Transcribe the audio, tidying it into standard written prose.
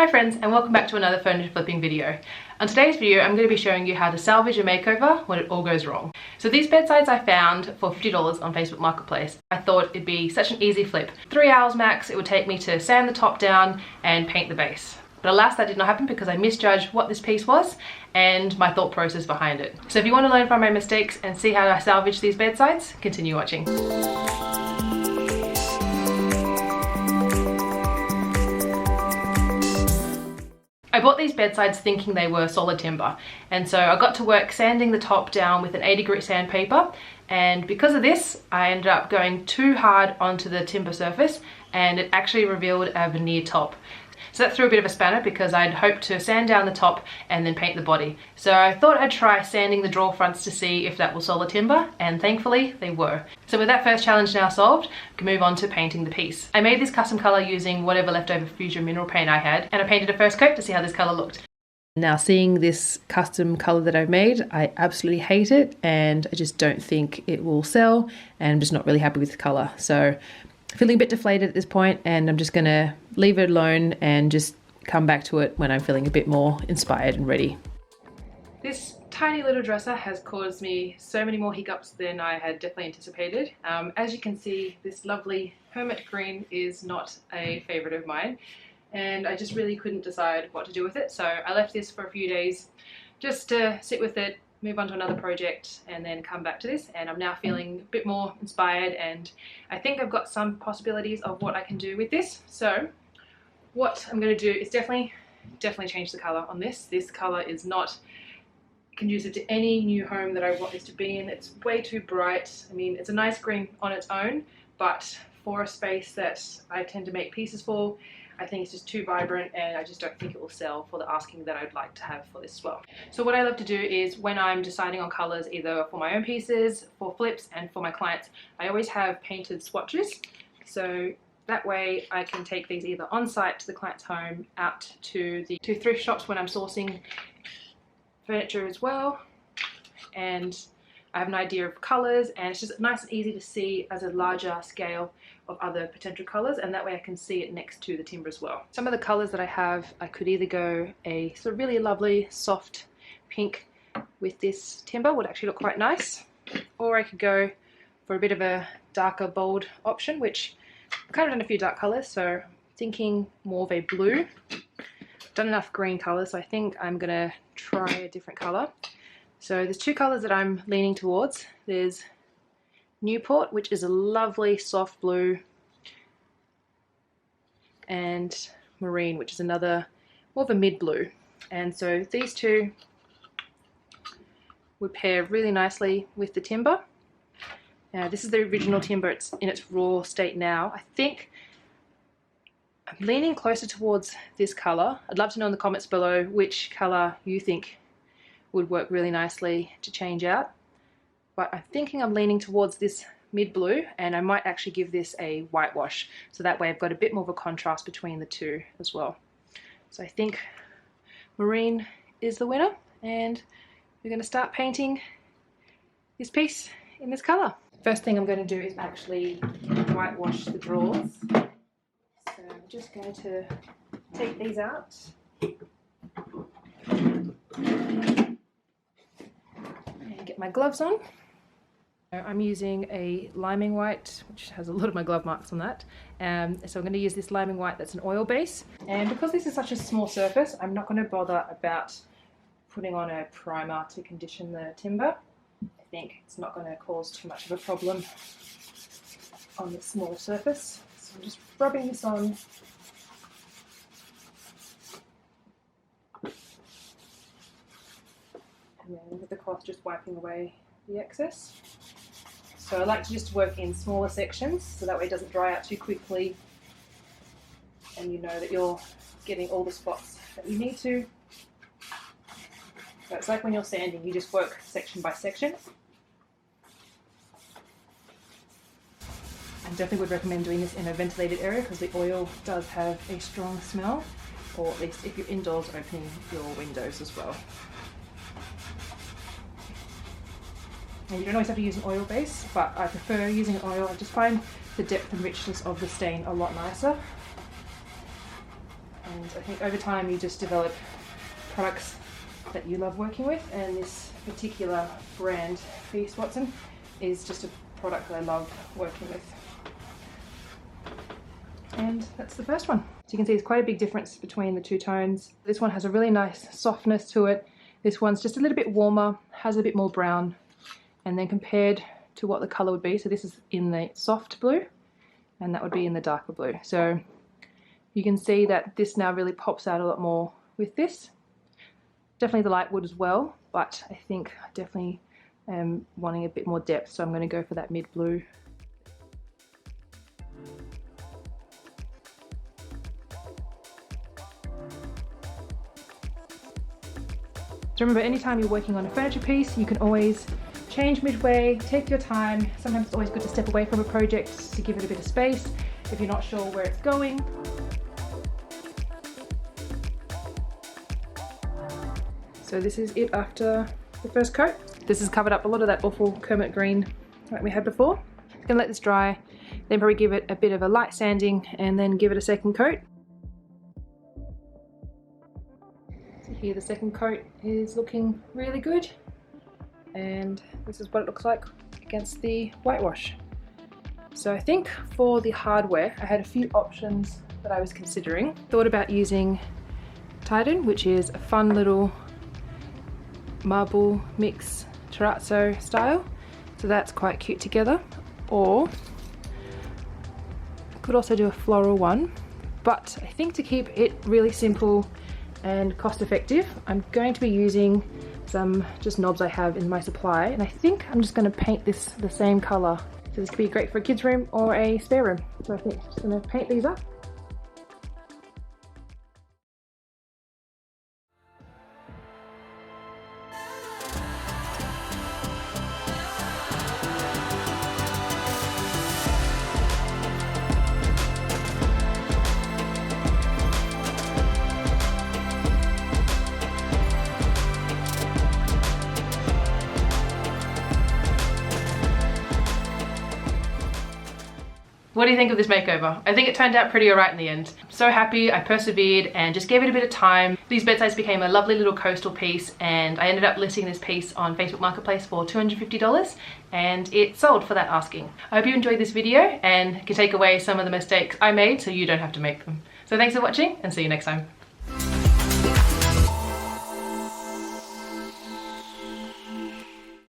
Hi friends, and welcome back to another furniture flipping video. On today's video I'm going to be showing you how to salvage a makeover when it all goes wrong. So these bedsides I found for $50 on Facebook Marketplace. I thought it'd be such an easy flip. 3 hours max it would take me to sand the top down and paint the base. But alas, that did not happen because I misjudged what this piece was and my thought process behind it. So if you want to learn from my mistakes and see how I salvage these bedsides, continue watching. I bought these bedsides thinking they were solid timber, and so I got to work sanding the top down with an 80 grit sandpaper, and because of this I ended up going too hard onto the timber surface and it actually revealed a veneer top. So that threw a bit of a spanner because I'd hoped to sand down the top and then paint the body. So I thought I'd try sanding the drawer fronts to see if that was solid timber, and thankfully they were. So with that first challenge now solved, we can move on to painting the piece. I made this custom color using whatever leftover Fusion mineral paint I had, and I painted a first coat to see how this color looked. Now seeing this custom color that I've made, I absolutely hate it and I just don't think it will sell, and I'm just not really happy with the color. So feeling a bit deflated at this point, and I'm just gonna leave it alone and just come back to it when I'm feeling a bit more inspired and ready. This tiny little dresser has caused me so many more hiccups than I had definitely anticipated. As you can see, this lovely hermit green is not a favorite of mine, and I just really couldn't decide what to do with it. So I left this for a few days just to sit with it, move on to another project, and then come back to this, and I'm now feeling a bit more inspired, and I think I've got some possibilities of what I can do with this. So what I'm going to do is definitely change the color on this. This color is not, I can use it to any new home that I want this to be in. It's way too bright. I mean, it's a nice green on its own, but for a space that I tend to make pieces for, I think it's just too vibrant, and I just don't think it will sell for the asking that I'd like to have for this as well. So what I love to do is when I'm deciding on colors, either for my own pieces, for flips, and for my clients, I always have painted swatches. So that way I can take these either on site to the client's home, out to the thrift shops when I'm sourcing furniture as well, and I have an idea of colors, and it's just nice and easy to see as a larger scale of other potential colors, and that way I can see it next to the timber as well. Some of the colors that I have, I could either go a sort of really lovely soft pink with this timber, would actually look quite nice, or I could go for a bit of a darker bold option, which I've kind of done a few dark colors, so thinking more of a blue. I've done enough green colors, so I think I'm gonna try a different color. So there's two colors that I'm leaning towards. There's Newport, which is a lovely soft blue, and Marine, which is another more of a mid blue. And so these two would pair really nicely with the timber. Now this is the original timber, it's in its raw state now. I think I'm leaning closer towards this color. I'd love to know in the comments below which color you think would work really nicely to change out. But I'm thinking I'm leaning towards this mid blue, and I might actually give this a whitewash, so that way I've got a bit more of a contrast between the two as well. So I think Marine is the winner, and we're going to start painting this piece in this color. First thing I'm going to do is actually whitewash the drawers. So I'm just going to take these out. Get my gloves on. I'm using a liming white, which has a lot of my glove marks on that. So I'm going to use this liming white that's an oil base. And because this is such a small surface, I'm not going to bother about putting on a primer to condition the timber. I think it's not going to cause too much of a problem on this small surface. So I'm just rubbing this on. And then with the cloth just wiping away the excess. So I like to just work in smaller sections so that way it doesn't dry out too quickly, and you know that you're getting all the spots that you need to. So it's like when you're sanding, you just work section by section. I definitely would recommend doing this in a ventilated area because the oil does have a strong smell, or at least if you're indoors, opening your windows as well. And you don't always have to use an oil base, but I prefer using an oil. I just find the depth and richness of the stain a lot nicer. And I think over time you just develop products that you love working with, and this particular brand, P.S. Watson, is just a product that I love working with. And that's the first one. So you can see there's quite a big difference between the two tones. This one has a really nice softness to it. This one's just a little bit warmer, has a bit more brown. And then compared to what the color would be, so this is in the soft blue and that would be in the darker blue. So you can see that this now really pops out a lot more with this. Definitely the light wood as well, but I think I definitely am wanting a bit more depth, so I'm going to go for that mid blue. So remember, anytime you're working on a furniture piece, you can always change midway, take your time. Sometimes it's always good to step away from a project to give it a bit of space if you're not sure where it's going. So this is it after the first coat. This has covered up a lot of that awful Kermit green like we had before. I'm gonna let this dry, then probably give it a bit of a light sanding and then give it a second coat. So here the second coat is looking really good. And this is what it looks like against the whitewash. So I think for the hardware, I had a few options that I was considering. Thought about using Titan, which is a fun little marble mix terrazzo style, so that's quite cute together. Or I could also do a floral one, but I think to keep it really simple and cost effective, I'm going to be using some just knobs I have in my supply, and I think I'm just going to paint this the same color. So this could be great for a kid's room or a spare room. So I think I'm just going to paint these up. What do you think of this makeover? I think it turned out pretty alright in the end. So happy, I persevered and just gave it a bit of time. These bedsides became a lovely little coastal piece, and I ended up listing this piece on Facebook Marketplace for $250, and it sold for that asking. I hope you enjoyed this video and can take away some of the mistakes I made so you don't have to make them. So thanks for watching and see you next time.